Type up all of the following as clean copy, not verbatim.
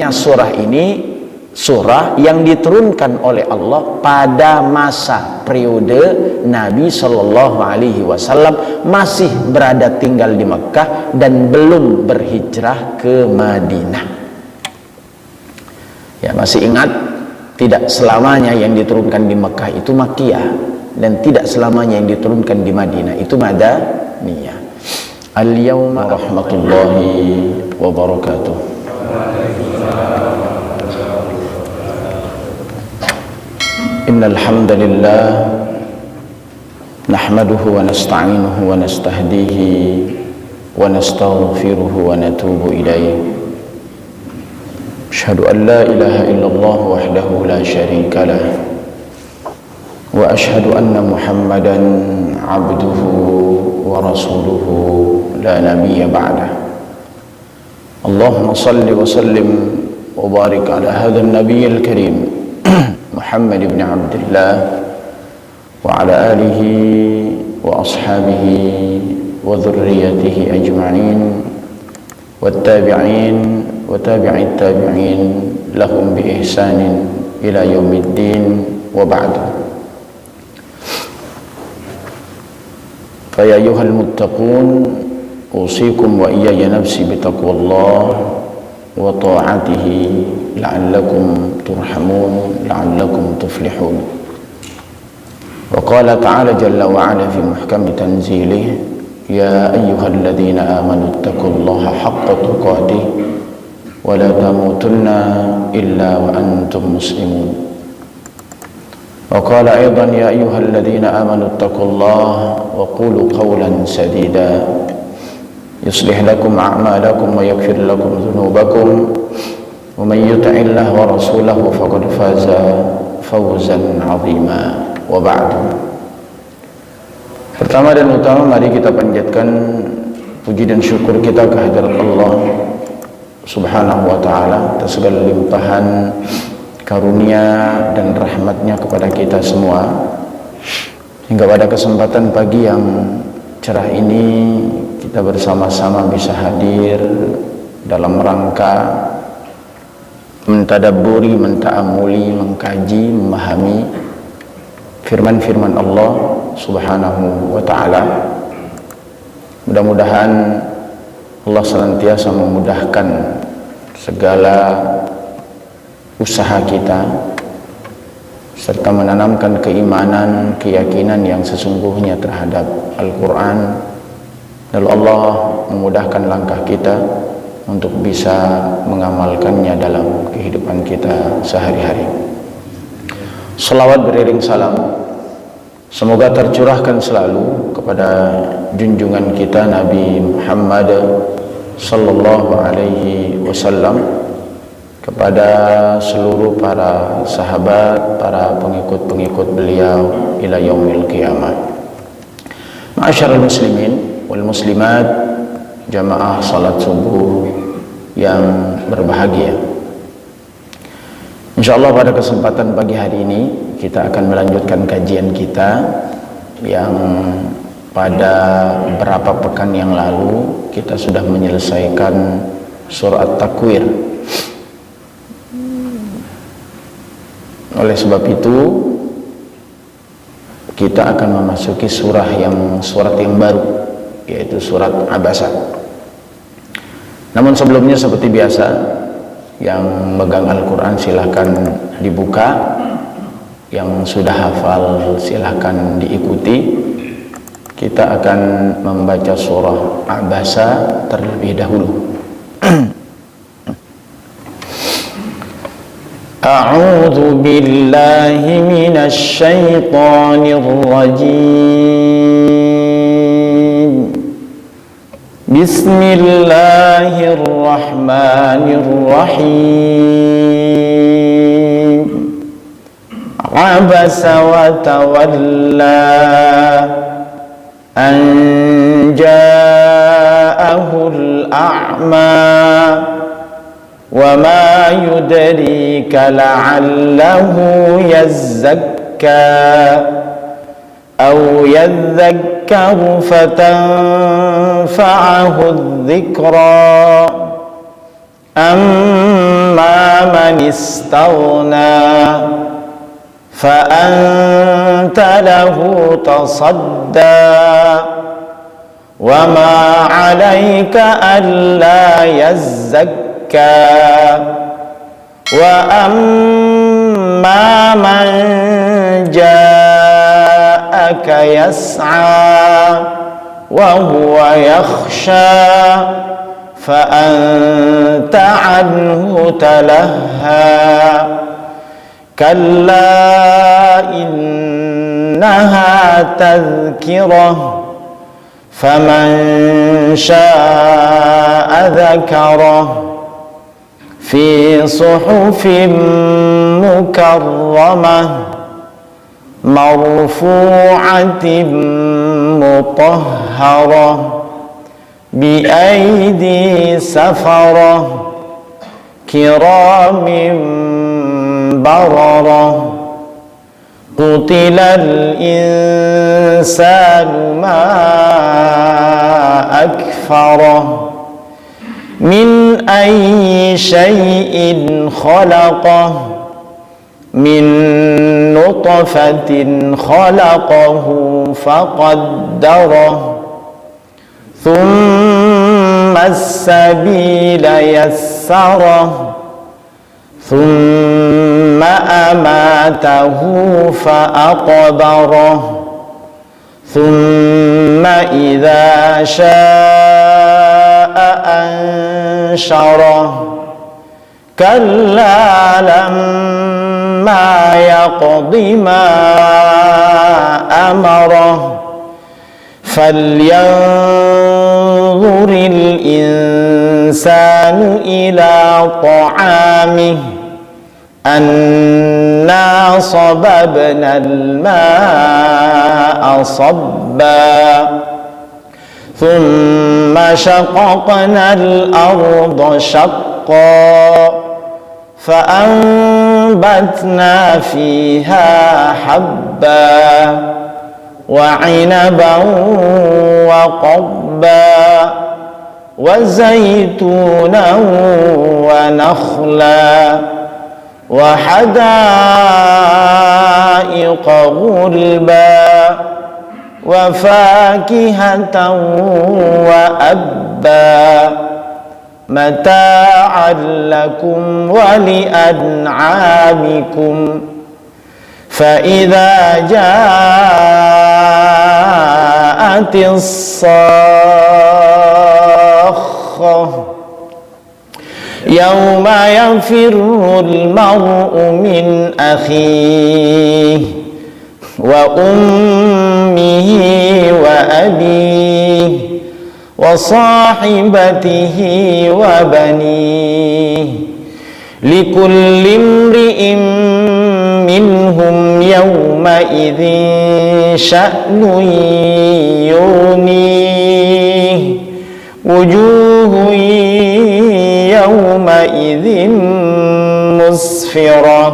Surah ini surah yang diturunkan oleh Allah pada masa periode Nabi Shallallahu Alaihi Wasallam masih berada tinggal di Mekah dan belum berhijrah ke Madinah. Ya, masih ingat, tidak selamanya yang diturunkan di Mekah itu Makkiyah dan tidak selamanya yang diturunkan di Madinah itu Madaniyah. Al-yawma rahmatullahi wabarakatuh. Innal hamdalillah nahmaduhu wa nasta'inuhu wa nastahdihi wa nastaghfiruhu wa natubu ilayhi. Asyhadu an la ilaha illallah wahdahu la syarika lah wa asyhadu anna Muhammadan abduhu wa rasuluhu la nabiyya ba'dah. Allahumma salli wa sallim wa barik ala hadha an-nabiyyil karim Muhammad ibn Abdullah wa ala alihi wa ashabihi wa dhurriyyatihi ajma'in wattabi'in wa tabi'it tabi'in lahum bi ihsanin ila yaumiddin wa ba'du. Fa ya ayyuhal muttaqun usikum wa iyaya nafsi bitaqwallah wa ta'atihi la'allakum turhamun la'allakum tuflihun. Wa qala ta'ala jalla wa ala fi muhkami tanzilih ya ayyuhalladzina amanu ittaqullaha haqqa tuqatih wa la tamutunna illa wa antum muslimun. Wa qala aidan ya ayyuhalladzina amanu ittaqullaha wa qulu qawlan sadida yuslih lakum a'malakum wa yaghfir lakum dhunubakum wa man yuti'illah wa rasulahu faqad faza fawzan 'azima. Wa ba'du. Pertama dan utama, mari kita panjatkan puji dan syukur kita kehadirat Allah Subhanahu wa taala atas segala limpahan karunia dan rahmatnya kepada kita semua, hingga pada kesempatan pagi yang cerah ini kita bersama-sama bisa hadir dalam rangka mentadabburi, menta'amuli, mengkaji, memahami firman-firman Allah Subhanahu wa ta'ala. Mudah-mudahan Allah senantiasa memudahkan segala usaha kita serta menanamkan keimanan, keyakinan yang sesungguhnya terhadap Al-Quran. Lalu Allah memudahkan langkah kita untuk bisa mengamalkannya dalam kehidupan kita sehari-hari. Salawat beriring salam semoga tercurahkan selalu kepada junjungan kita Nabi Muhammad sallallahu alaihi wasallam, kepada seluruh para sahabat, para pengikut-pengikut beliau ila yaumil qiyamah. Ma'asyiral muslimin wal muslimat, jamaah salat subuh yang berbahagia. Insyaallah pada kesempatan pagi hari ini kita akan melanjutkan kajian kita yang pada beberapa pekan yang lalu kita sudah menyelesaikan surah At-Takwir. Oleh sebab itu kita akan memasuki surat yang baru, yaitu surat Abasa. Namun sebelumnya seperti biasa, yang megang Al-Quran silahkan dibuka, yang sudah hafal silahkan diikuti. Kita akan membaca surah Abasa terlebih dahulu. A'udzu billahi minasy syaithanir rajim. Bismillahirrahmanirrahim. Abasa wa tawalla an ja'ahul a'ma wa ma yudrika la'allahu yazzakka aw yadhakkaru fatanfa'ahu adh-dhikra amma من استغنى فأنت له تصدى وما عليك ألا يزكى وأما من جاءك يسعى وهو يخشى فأنت عنه تلهى كلا إنها تذكرة فمن شاء ذكره في صحف مكرمة مرفوعة مطهرة بأيدي سفرة كرام بررة قتل الإنسان ما أكفره من أي شيء خلقه من نطفة خلقه فقدره ثم السبيل يسره ثم أماته فأقبره ثم إذا شاء أنشره كلا لما يقض ما أمره فلينظر الإنسان إلى طعامه أنا صببنا الماء صبا ثم شققنا الأرض شقا فأنبتنا فيها حبا وعنبا وقضبا وزيتونا ونخلا وحدائق غلبا وفاكهة وأبا متاعا لكم ولأنعامكم فإذا جاءت الصاخة يوم يفر المرء من أخيه وأمه وأبيه وصاحبته وبنيه لكل امرئ منهم يومئذ شأن يغنيه وجوه يومئذ مسفرة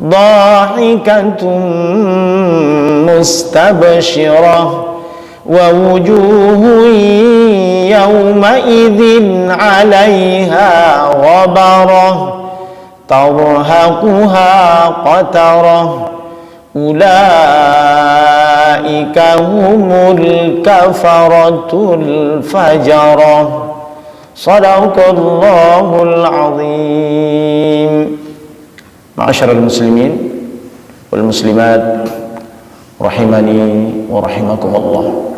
ضاحكة مستبشرة ووجوه يومئذ عليها غبرة ترهقها قترة أولئك هم الكفرة الفجرة صدق الله العظيم. Ma'asyiral muslimin wal muslimat rahimani wa rahimakumullah.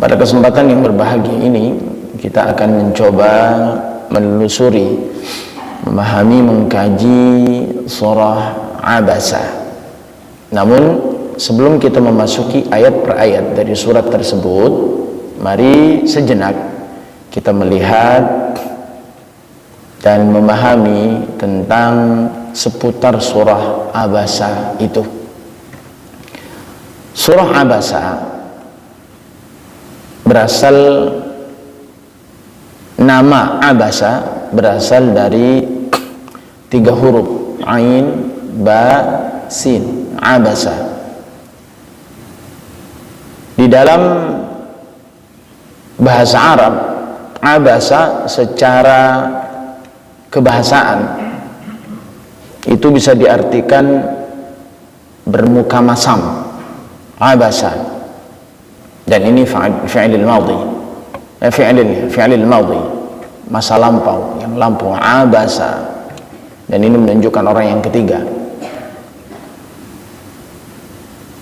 Pada kesempatan yang berbahagia ini kita akan mencoba menelusuri, memahami, mengkaji surah Abasa. Namun sebelum kita memasuki ayat per ayat dari surat tersebut, mari sejenak kita melihat dan memahami tentang seputar surah Abasa itu. Surah Abasa berasal, nama Abasa berasal dari 3 huruf, Ain, Ba, Sin, Abasa. Di dalam bahasa Arab, Abasa secara kebahasaan itu bisa diartikan bermuka masam, abasa, dan ini fi'il madhi, fi'il madhi, masa lampau, yang lampau, abasa, dan ini menunjukkan orang yang ketiga.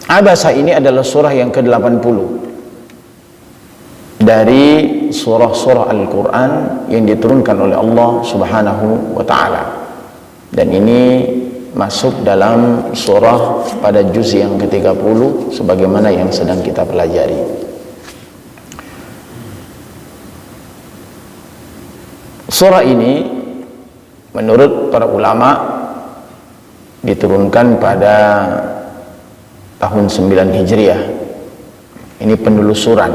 Abasa ini adalah surah yang ke-80 dari surah-surah Al-Quran yang diturunkan oleh Allah Subhanahu wa ta'ala, dan ini masuk dalam surah pada juz yang ke-30 sebagaimana yang sedang kita pelajari. Surah ini menurut para ulama diturunkan pada tahun 9 Hijriah. Ini penelusuran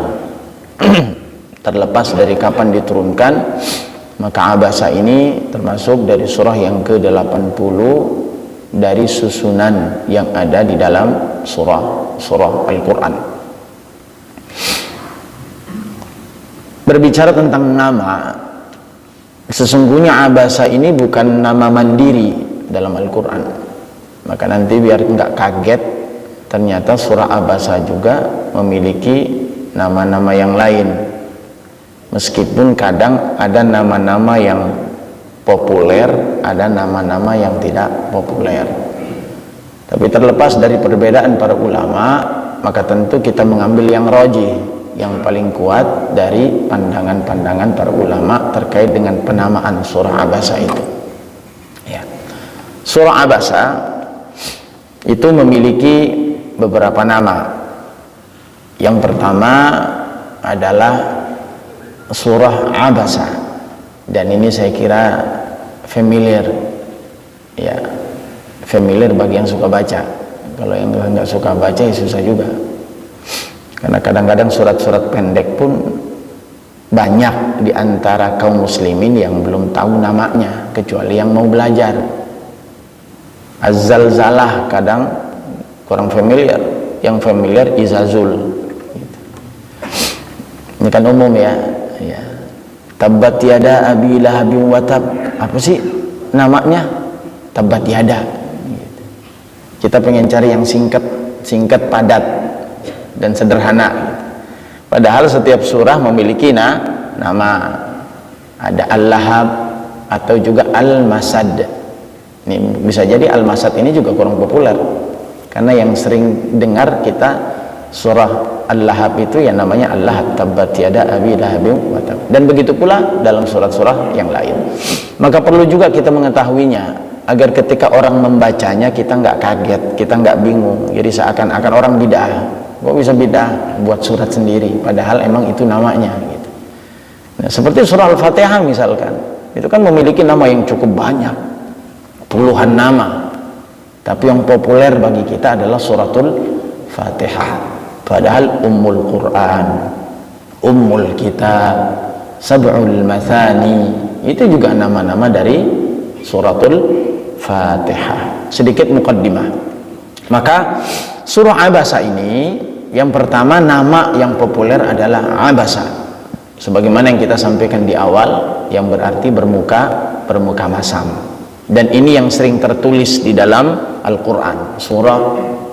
terlepas dari kapan diturunkan, maka Abasa ini termasuk dari surah yang ke-80 dari susunan yang ada di dalam surah Al-Quran. Berbicara tentang nama, sesungguhnya Abasa ini bukan nama mandiri dalam Al-Quran. Maka nanti biar nggak kaget, ternyata surah Abasa juga memiliki nama-nama yang lain, meskipun kadang ada nama-nama yang populer, ada nama-nama yang tidak populer. Tapi terlepas dari perbedaan para ulama, maka tentu kita mengambil yang rajih, yang paling kuat dari pandangan-pandangan para ulama terkait dengan penamaan surah Abasa itu. Ya. Surah Abasa itu memiliki beberapa nama. Yang pertama adalah surah Abasa, dan ini saya kira familiar, ya, familiar bagi yang suka baca. Kalau yang nggak suka baca ya susah juga, karena kadang-kadang surat-surat pendek pun banyak di antara kaum muslimin yang belum tahu namanya, kecuali yang mau belajar. Az-Zalzalah kadang kurang familiar, yang familiar Izazul. Ini kan umum ya. Tabbat yada abi lahabin watab, apa sih namanya? Tabbat yada. Kita pengen cari yang singkat, padat, dan sederhana. Padahal setiap surah memiliki nama. Ada Al-Lahab atau juga Al-Masad. Ini bisa jadi Al-Masad ini juga kurang populer, karena yang sering dengar kita surah Al-Lahab itu yang namanya Al-Lahab, tabbat yada abi lahabin watab. Dan begitu pula dalam surat-surah yang lain. Maka perlu juga kita mengetahuinya, agar ketika orang membacanya kita nggak kaget, kita nggak bingung. Jadi seakan-akan orang bid'ah, kok bisa bid'ah buat surat sendiri, padahal emang itu namanya gitu. Nah, seperti surah Al-Fatihah misalkan, itu kan memiliki nama yang cukup banyak, puluhan nama. Tapi yang populer bagi kita adalah suratul Fatihah. Padahal Ummul Quran, Ummul Kitab, Sab'ul Mathani, itu juga nama-nama dari suratul Fatihah. Sedikit muqaddimah. Maka surah Abasa ini, yang pertama nama yang populer adalah Abasa, sebagaimana yang kita sampaikan di awal, yang berarti bermuka masam. Dan ini yang sering tertulis di dalam Al-Quran, surah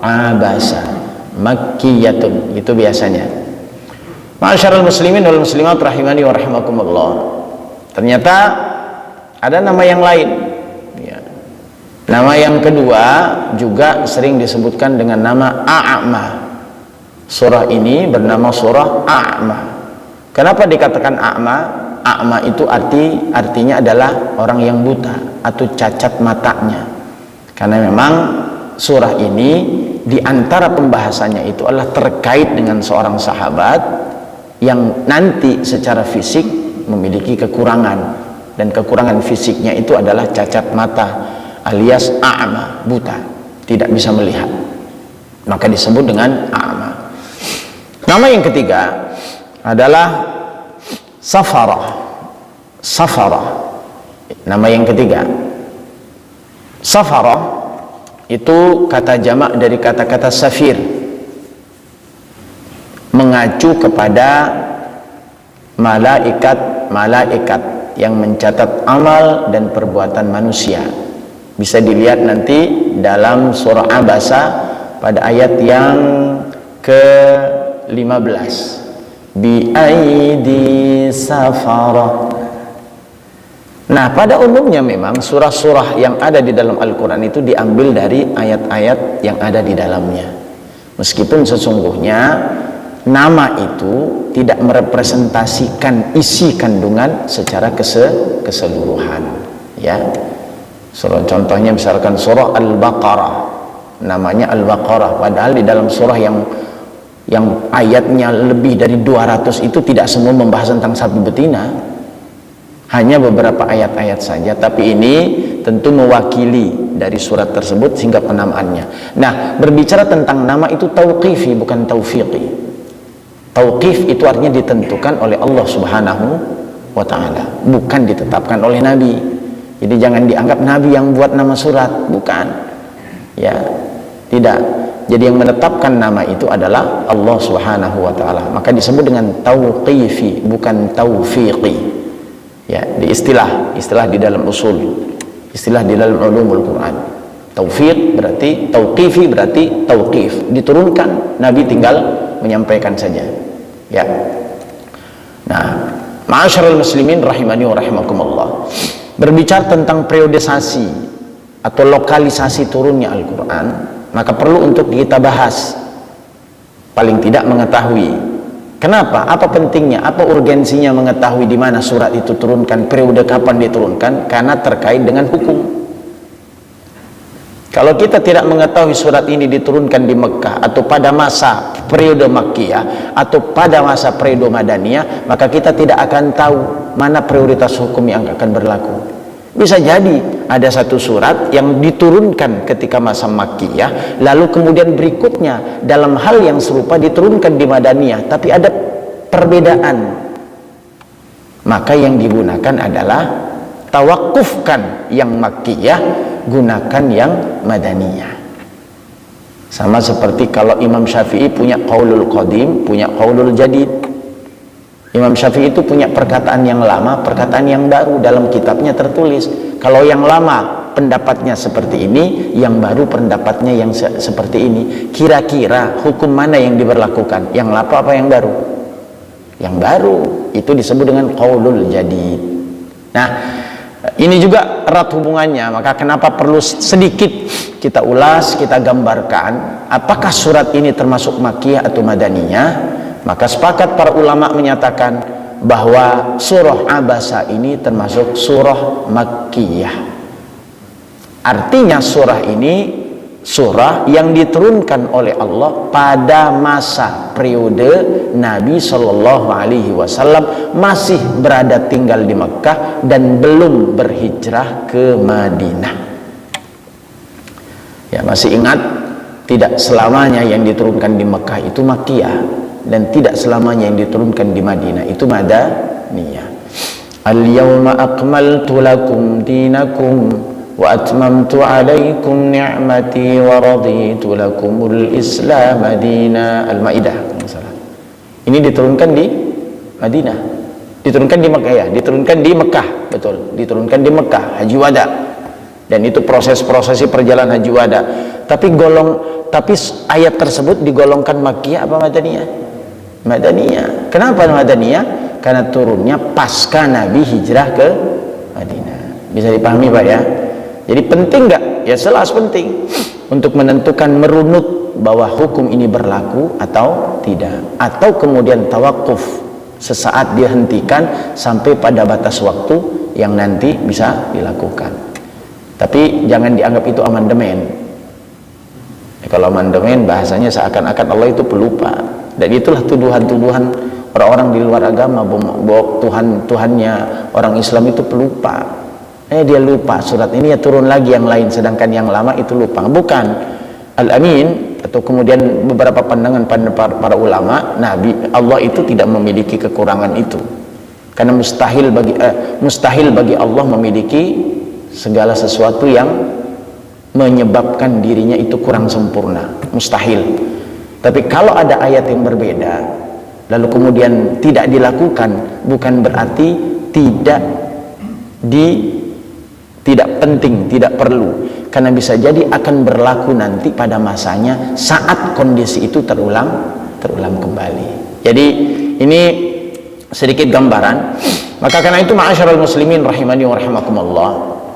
Abasa Makkiyatun, itu biasanya. Ma'asyiral muslimin wal muslimat rahimani wa rahimakumullah. Ternyata ada nama yang lain, ya. Nama yang kedua juga sering disebutkan dengan nama A'ma. Surah ini bernama surah A'ma. Kenapa dikatakan A'ma? A'ma itu artinya adalah orang yang buta atau cacat matanya. Karena memang surah ini di antara pembahasannya itu adalah terkait dengan seorang sahabat yang nanti secara fisik memiliki kekurangan, dan kekurangan fisiknya itu adalah cacat mata alias a'ma, buta, tidak bisa melihat, maka disebut dengan a'ma. Nama yang ketiga adalah Safarah. Nama yang ketiga Safarah itu kata jamak dari kata-kata safir, mengacu kepada malaikat yang mencatat amal dan perbuatan manusia. Bisa dilihat nanti dalam surah Abasa pada ayat yang ke-15. Bi aidi safara. Nah, pada umumnya memang surah-surah yang ada di dalam Al-Quran itu diambil dari ayat-ayat yang ada di dalamnya. Meskipun sesungguhnya nama itu tidak merepresentasikan isi kandungan secara keseluruhan. Ya, contohnya misalkan surah Al-Baqarah, namanya Al-Baqarah, padahal di dalam surah yang ayatnya lebih dari 200 itu tidak semua membahas tentang sapi betina. Hanya beberapa ayat-ayat saja, tapi ini tentu mewakili dari surat tersebut sehingga penamaannya. Nah, berbicara tentang nama itu tauqifi, bukan taufiqi. Tauqif itu artinya ditentukan oleh Allah Subhanahu wa ta'ala, bukan ditetapkan oleh Nabi. Jadi jangan dianggap Nabi yang buat nama surat, bukan. Ya, tidak. Jadi yang menetapkan nama itu adalah Allah Subhanahu wa ta'ala. Maka disebut dengan tauqifi, bukan taufiqi. Ya, di istilah di dalam usul, istilah di dalam ulumul Quran. Taufiq berarti, tauqifi berarti tauqif, diturunkan, Nabi tinggal menyampaikan saja. Ya. Nah, ma'asyiral muslimin rahimani wa rahimakumullah. Berbicara tentang periodisasi atau lokalisasi turunnya Al-Quran, maka perlu untuk kita bahas, paling tidak mengetahui kenapa, apa pentingnya, apa urgensinya mengetahui di mana surat itu turunkan, periode kapan diturunkan, karena terkait dengan hukum. Kalau kita tidak mengetahui surat ini diturunkan di Mekah atau pada masa periode Makkiyah atau pada masa periode Madaniyah, maka kita tidak akan tahu mana prioritas hukum yang akan berlaku. Bisa jadi ada satu surat yang diturunkan ketika masa Makkiyah, lalu kemudian berikutnya dalam hal yang serupa diturunkan di Madaniyah, tapi ada perbedaan. Maka yang digunakan adalah tawakufkan yang Makkiyah, gunakan yang Madaniyah. Sama seperti kalau Imam Syafi'i punya qaulul qadim, punya qaulul jadid. Imam Syafi'i itu punya perkataan yang lama, perkataan yang baru, dalam kitabnya tertulis. Kalau yang lama pendapatnya seperti ini, yang baru pendapatnya yang seperti ini. Kira-kira hukum mana yang diberlakukan? Yang lama apa yang baru? Yang baru. Itu disebut dengan qaulul jadid. Nah, ini juga erat hubungannya. Maka kenapa perlu sedikit kita ulas, kita gambarkan apakah surat ini termasuk Makkiyah atau Madaniyah? Maka sepakat para ulama menyatakan bahwa surah Abasa ini termasuk surah Makkiyah. Artinya surah ini surah yang diturunkan oleh Allah pada masa periode Nabi Shallallahu Alaihi Wasallam masih berada tinggal di Mekah dan belum berhijrah ke Madinah. Ya, masih ingat, tidak selamanya yang diturunkan di Mekah itu Makkiyah, dan tidak selamanya yang diturunkan di Madinah itu Madaniyah. Al-yawma akmaltu lakum dinakum wa atmamtu alaikum ni'mati wa raditu lakumul islam madina. Al-Maidah. Ini diturunkan di Madinah, diturunkan di Mekah, ya, diturunkan di Mekah, betul, diturunkan di Mekah, Haji Wada. Dan itu proses-prosesi perjalanan Haji Wada. Tapi ayat tersebut digolongkan Makkiyah apa Madaniyah? Madaniyah. Kenapa Madaniyah? Karena turunnya pasca Nabi hijrah ke Madinah. Bisa dipahami Pak ya? Jadi penting nggak? Ya jelas penting untuk menentukan, merunut bahwa hukum ini berlaku atau tidak, atau kemudian tawakuf, sesaat dihentikan sampai pada batas waktu yang nanti bisa dilakukan. Tapi jangan dianggap itu amandemen. Kalau amandemen bahasanya seakan-akan Allah itu pelupa. Dan itulah tuduhan-tuduhan orang-orang di luar agama bahwa Tuhannya orang Islam itu pelupa. Dia lupa surat ini, ya turun lagi yang lain, sedangkan yang lama itu lupa. Bukan. Al-Amin atau kemudian beberapa pandangan para ulama, Nabi Allah itu tidak memiliki kekurangan itu. Karena mustahil bagi Allah memiliki segala sesuatu yang menyebabkan dirinya itu kurang sempurna. Mustahil. Tapi kalau ada ayat yang berbeda lalu kemudian tidak dilakukan, bukan berarti tidak penting, tidak perlu. karena bisa jadi akan berlaku nanti pada masanya saat kondisi itu terulang kembali. Jadi ini sedikit gambaran. Maka karena itu ma'asyiral muslimin rahimani wa rahimakumullah,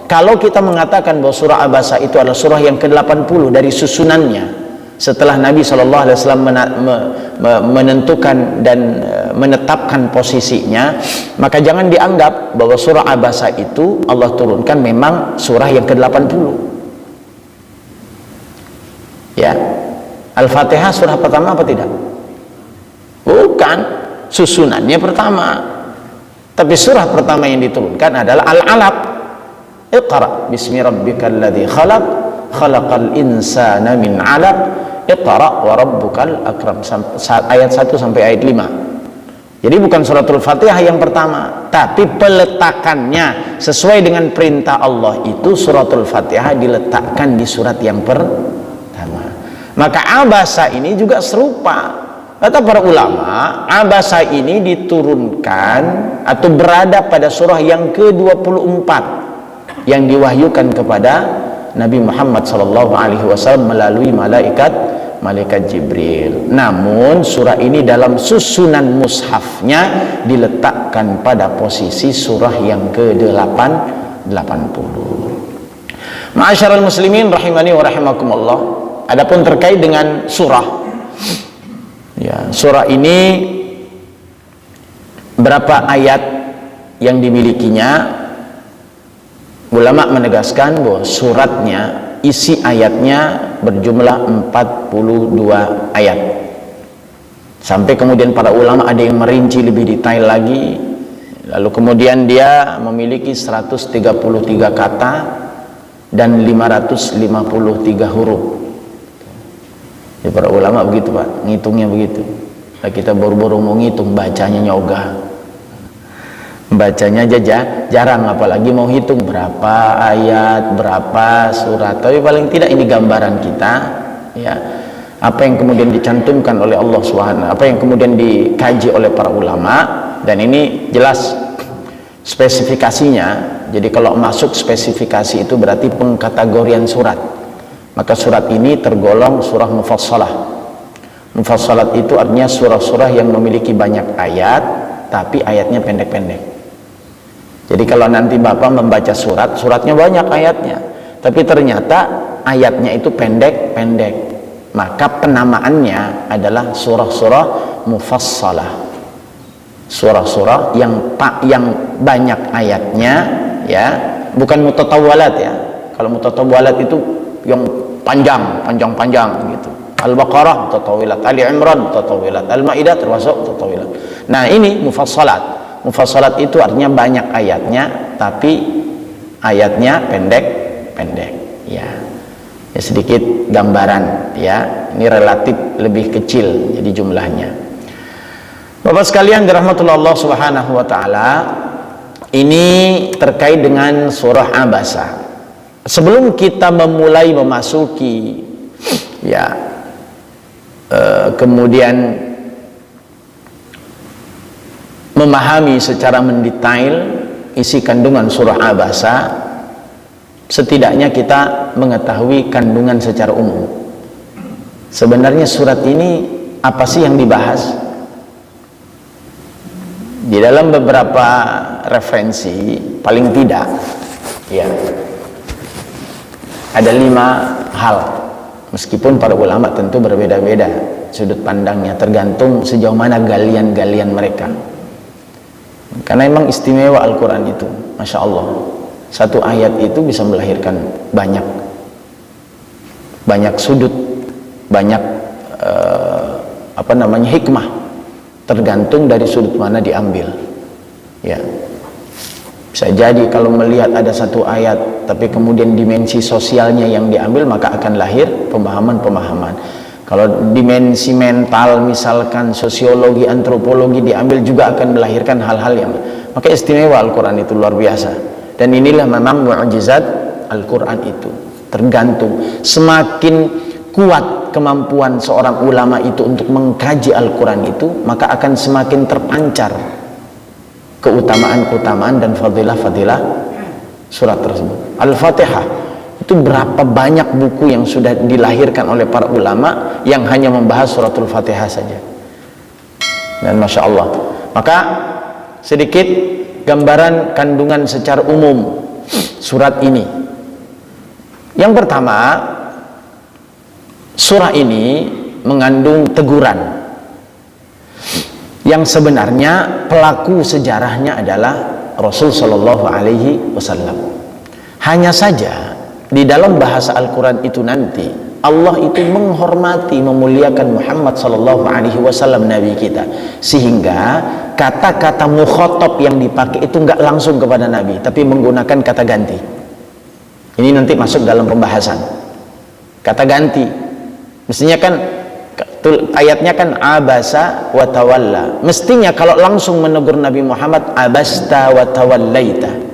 kalau kita mengatakan bahwa surah Abasa itu adalah surah yang ke-80 dari susunannya setelah Nabi SAW menentukan dan menetapkan posisinya, maka jangan dianggap bahwa surah Abasa itu Allah turunkan memang surah yang ke-80. Ya, Al-Fatihah surah pertama apa tidak? Bukan, susunannya pertama. Tapi surah pertama yang diturunkan adalah Al-Alaq. Iqra bismi rabbikal ladzi khalaq, khalaqal insana min 'alaq, iqra wa rabbukal akram. Ayat 1 sampai ayat 5. Jadi bukan suratul Fatihah yang pertama, tapi peletakannya sesuai dengan perintah Allah itu suratul Fatihah diletakkan di surat yang pertama. Maka Abasa ini juga serupa. Kata para ulama, Abasa ini diturunkan atau berada pada surah yang ke-24 yang diwahyukan kepada Nabi Muhammad SAW melalui malaikat Jibril. Namun surah ini dalam susunan mushafnya diletakkan pada posisi surah yang ke-80. Ma'asyiral muslimin rahimani wa rahimakumullah. Adapun terkait dengan surah, ya, surah ini berapa ayat yang dimilikinya? Ulama menegaskan bahwa suratnya, isi ayatnya berjumlah 42 ayat. Sampai kemudian para ulama ada yang merinci lebih detail lagi. Lalu kemudian dia memiliki 133 kata dan 553 huruf. Ya, para ulama begitu Pak, ngitungnya begitu. Nah, kita baru-baru mau ngitung, bacanya nyogah, bacanya aja jarang, apalagi mau hitung berapa ayat, berapa surat. Tapi paling tidak ini gambaran kita, ya, apa yang kemudian dicantumkan oleh Allah SWT, apa yang kemudian dikaji oleh para ulama, dan ini jelas spesifikasinya. Jadi kalau masuk spesifikasi itu berarti pengkategorian surat. Maka surat ini tergolong surah mufassalah. Mufassalat itu artinya surah-surah yang memiliki banyak ayat tapi ayatnya pendek-pendek. Jadi kalau nanti Bapak membaca surat, suratnya banyak ayatnya, tapi ternyata ayatnya itu pendek-pendek, maka penamaannya adalah surah-surah mufassalah. Surah-surah yang banyak ayatnya, ya, bukan mutatawwalat ya. Kalau mutatawwalat itu yang panjang gitu. Al-Baqarah mutatawilat, Ali Imran mutatawilat, Al-Maidah termasuk mutatawilat. Nah, ini mufassalat. Mufassalat itu artinya banyak ayatnya tapi ayatnya pendek-pendek, ya. Ya, sedikit gambaran, ya. Ini relatif lebih kecil jadi jumlahnya. Bapak sekalian dirahmatullahi Allah Subhanahu wa taala, ini terkait dengan surah Abasa. Sebelum kita memulai memasuki, ya, kemudian memahami secara mendetail isi kandungan surah Abasa, setidaknya kita mengetahui kandungan secara umum. Sebenarnya surat ini apa sih yang dibahas? Di dalam beberapa referensi, paling tidak, ya, ada 5 hal. Meskipun para ulama tentu berbeda-beda sudut pandangnya, tergantung sejauh mana galian-galian mereka. Karena memang istimewa Al-Quran itu, Masya Allah. Satu ayat itu bisa melahirkan banyak sudut, banyak hikmah, tergantung dari sudut mana diambil, ya. Bisa jadi kalau melihat ada satu ayat tapi kemudian dimensi sosialnya yang diambil, maka akan lahir pemahaman-pemahaman. Kalau dimensi mental, misalkan sosiologi, antropologi diambil, juga akan melahirkan hal-hal yang, maka istimewa Al-Quran itu luar biasa. Dan inilah memang mu'jizat Al-Quran itu. Tergantung semakin kuat kemampuan seorang ulama itu untuk mengkaji Al-Quran itu, maka akan semakin terpancar keutamaan-keutamaan dan fadilah-fadilah surat tersebut. Al-Fatihah Itu berapa banyak buku yang sudah dilahirkan oleh para ulama yang hanya membahas suratul Fatihah saja. Dan Masya Allah. Maka sedikit gambaran kandungan secara umum surat ini. Yang pertama, surah ini mengandung teguran yang sebenarnya pelaku sejarahnya adalah Rasul Shallallahu Alaihi Wasallam. Hanya saja di dalam bahasa Al-Quran itu nanti Allah itu menghormati, memuliakan Muhammad Sallallahu Alaihi Wasallam, Nabi kita, sehingga kata-kata mukhatab yang dipakai itu nggak langsung kepada Nabi, tapi menggunakan kata ganti. Ini nanti masuk dalam pembahasan kata ganti. Mestinya kan ayatnya kan abasa wa tawalla. Mestinya kalau langsung menegur Nabi Muhammad, abasta wa tawallaita.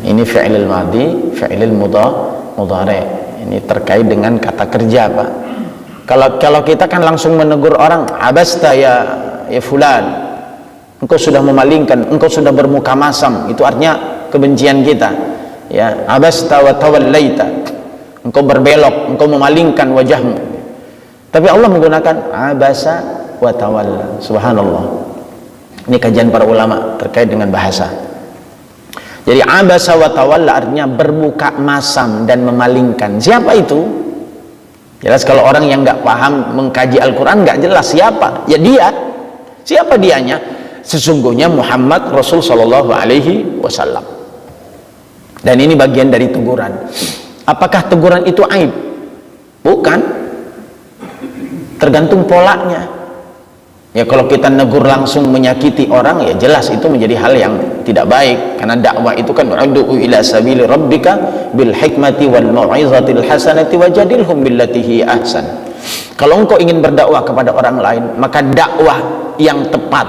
Ini fi'il madhi, fi'il mudhari. Ini terkait dengan kata kerja, Pak. Kalau kita kan langsung menegur orang, abasta ya fulan, engkau sudah memalingkan, engkau sudah bermuka masam, itu artinya kebencian kita. Ya, abasta wa tawallaita, engkau berbelok, engkau memalingkan wajahmu. Tapi Allah menggunakan abasa wa tawalla. Subhanallah. Ini kajian para ulama terkait dengan bahasa. Jadi abasa wa tawalla artinya bermuka masam dan memalingkan. Siapa itu? Jelas kalau orang yang nggak paham mengkaji Al-Quran nggak jelas siapa. Ya dia. Siapa dianya? Sesungguhnya Muhammad Rasul Sallallahu Alaihi Wasallam. Dan ini bagian dari teguran. Apakah teguran itu aib? Bukan. Tergantung polanya. Ya kalau kita negur langsung menyakiti orang, ya jelas itu menjadi hal yang tidak baik, karena dakwah itu kan ud'u ila sabili rabbika bil hikmati wal mau'izatil hasanati wajadilhum billati hi ahsan. Kalau engkau ingin berdakwah kepada orang lain, maka dakwah yang tepat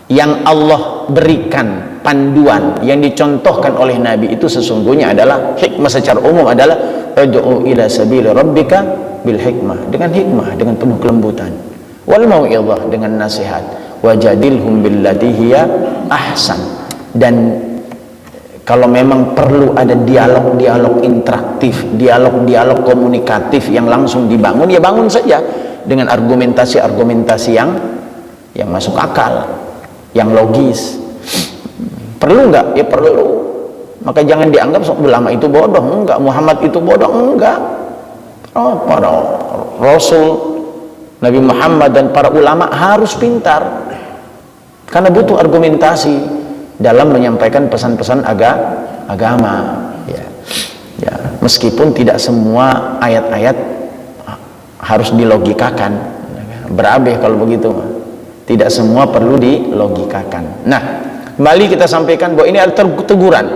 yang Allah berikan panduan yang dicontohkan oleh Nabi itu sesungguhnya adalah hikmah. Secara umum adalah ud'u ila sabili rabbika bil hikmah, dengan hikmah, dengan penuh kelembutan, wal mau'izah, dengan nasihat, wajadilhum billati hiya ahsan. Dan kalau memang perlu ada dialog-dialog interaktif, dialog-dialog komunikatif yang langsung dibangun, ya bangun saja dengan argumentasi-argumentasi yang masuk akal, yang logis. Perlu nggak? Ya perlu. Maka jangan dianggap ulama itu bodoh. Enggak, Muhammad itu bodoh. Enggak. Para Rasul Nabi Muhammad dan para ulama harus pintar, karena butuh argumentasi dalam menyampaikan pesan-pesan agama. Ya, meskipun tidak semua ayat-ayat harus dilogikakan, berabe kalau begitu. Tidak semua perlu dilogikakan. Nah, kembali kita sampaikan bahwa ini ada teguran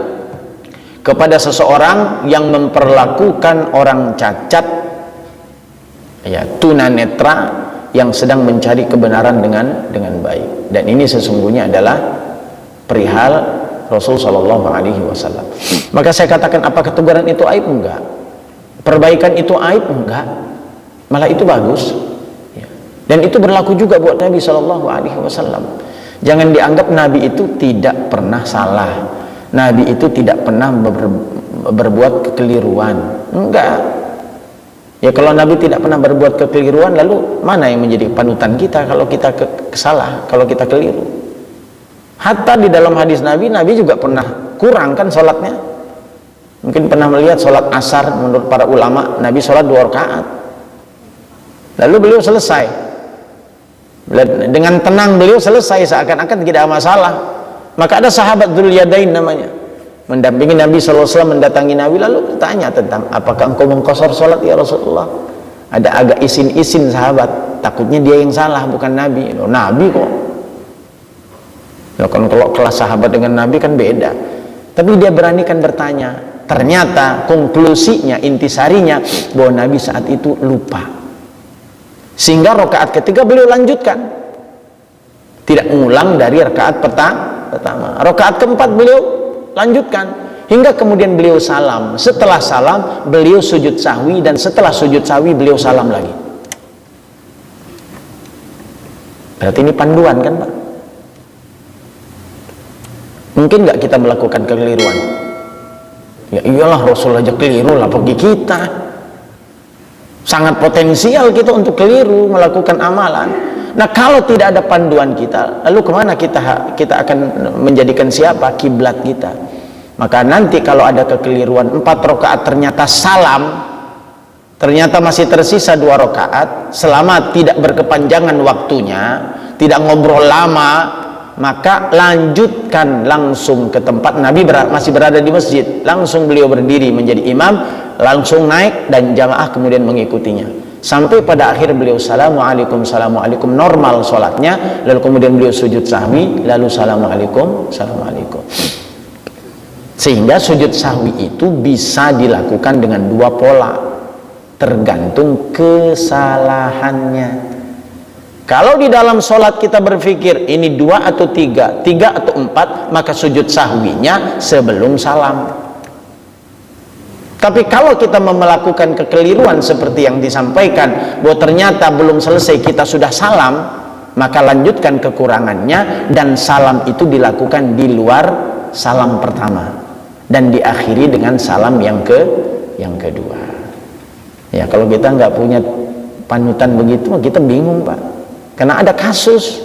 kepada seseorang yang memperlakukan orang cacat, ya, tunanetra, yang sedang mencari kebenaran dengan baik. Dan ini sesungguhnya adalah perihal Rasul Shallallahu Alaihi Wasallam. Maka saya katakan, apakah teguran itu aib? Enggak. Perbaikan itu aib? Enggak. Malah itu bagus. Ya. Dan itu berlaku juga buat Nabi Shallallahu Alaihi Wasallam. Jangan dianggap Nabi itu tidak pernah salah, Nabi itu tidak pernah berbuat kekeliruan. Enggak. Ya kalau Nabi tidak pernah berbuat kekeliruan, lalu mana yang menjadi panutan kita kalau kita salah, kalau kita keliru? Hatta di dalam hadis Nabi juga pernah kurang kan sholatnya. Mungkin pernah melihat sholat asar, menurut para ulama Nabi sholat 2 rakaat, lalu beliau selesai dengan tenang, beliau selesai seakan-akan tidak ada masalah. Maka ada sahabat Dzul Yadain namanya, mendampingi Nabi SAW, mendatangi Nabi, lalu tanya tentang apakah engkau mengqashar sholat ya Rasulullah. Ada agak isin-isin sahabat, takutnya dia yang salah bukan Nabi. Loh, Nabi kok. Ya kan, kalau kelas sahabat dengan Nabi kan beda. Tapi dia beranikan bertanya. Ternyata konklusinya, intisarinya, bahwa Nabi saat itu lupa. Sehingga rakaat ketiga beliau lanjutkan, tidak mengulang dari rakaat pertama. Rakaat keempat beliau lanjutkan, hingga kemudian beliau salam. Setelah salam beliau sujud sahwi, dan setelah sujud sahwi beliau salam lagi. Berarti ini panduan kan, Pak? Mungkin nggak kita melakukan kekeliruan? Ya iyalah, Rasul aja keliru, lah pergi kita. Sangat potensial kita untuk keliru melakukan amalan. Nah, kalau tidak ada panduan kita, lalu kemana kita akan menjadikan siapa kiblat kita? Maka nanti kalau ada kekeliruan 4 rakaat ternyata salam, ternyata masih tersisa 2 rakaat, selama tidak berkepanjangan waktunya, tidak ngobrol lama, maka lanjutkan langsung ke tempat. Nabi masih berada di masjid, langsung beliau berdiri menjadi imam, langsung naik dan jamaah kemudian mengikutinya sampai pada akhir beliau assalamualaikum, assalamualaikum, normal sholatnya, lalu kemudian beliau sujud sahwi, lalu assalamualaikum, assalamualaikum. Sehingga sujud sahwi itu bisa dilakukan dengan 2 pola, tergantung kesalahannya. Kalau di dalam sholat kita berpikir ini 2 atau 3 atau 4, maka sujud sahwinya sebelum salam. Tapi kalau kita melakukan kekeliruan seperti yang disampaikan, bahwa ternyata belum selesai kita sudah salam, maka lanjutkan kekurangannya, dan salam itu dilakukan di luar salam pertama dan diakhiri dengan salam yang kedua. Ya, kalau kita nggak punya panutan begitu, kita bingung, Pak. Karena ada kasus,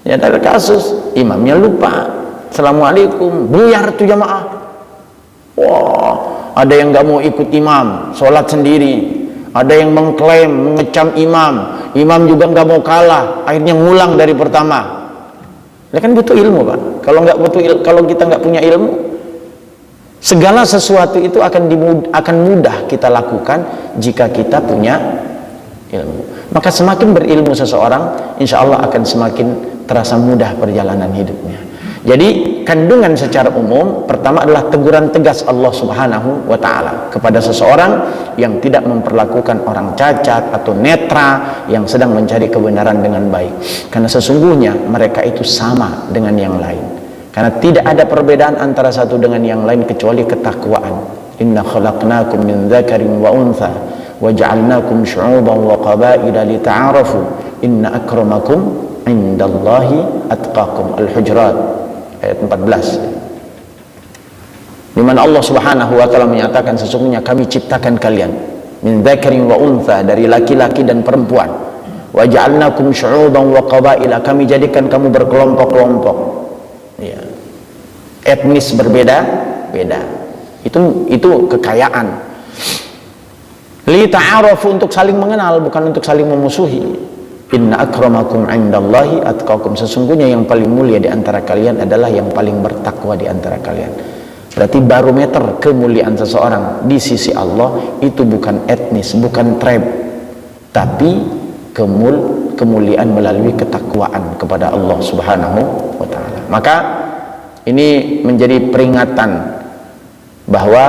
ya ada kasus, imamnya lupa, assalamualaikum, buyar tuh jamaah. Wah, ada yang nggak mau ikut imam, sholat sendiri. Ada yang mengklaim, mengecam imam. Imam juga nggak mau kalah, akhirnya ngulang dari pertama. Ya kan butuh ilmu, Pak. Kalau kita nggak punya ilmu, segala sesuatu itu akan mudah kita lakukan jika kita punya ilmu. Maka semakin berilmu seseorang, insya Allah akan semakin terasa mudah perjalanan hidupnya. Jadi kandungan secara umum pertama adalah teguran tegas Allah Subhanahu wa Ta'ala kepada seseorang yang tidak memperlakukan orang cacat atau netra yang sedang mencari kebenaran dengan baik, karena sesungguhnya mereka itu sama dengan yang lain, karena tidak ada perbedaan antara satu dengan yang lain kecuali ketakwaan. Inna khalaqnakum min dzakarin wa untha wa ja'alnakum syu'uban wa qabaila lita'arafu inna akramakum indallahi atqakum. Al-Hujurat ayat 14, di mana Allah Subhanahu wa Ta'ala menyatakan sesungguhnya kami ciptakan kalian min dzakarin wa untha, dari laki-laki dan perempuan, wa ja'alnakum syu'uban wa qabaila, kami jadikan kamu berkelompok-kelompok, ya, etnis berbeda-beda. Itu kekayaan. Li ta'arafu, untuk saling mengenal, bukan untuk saling memusuhi. Inna akramakum indallahi atqakum, sesungguhnya yang paling mulia di antara kalian adalah yang paling bertakwa di antara kalian. Berarti barometer kemuliaan seseorang di sisi Allah itu bukan etnis, bukan tribe, tapi kemuliaan melalui ketakwaan kepada Allah Subhanahu wa Ta'ala. Maka ini menjadi peringatan bahwa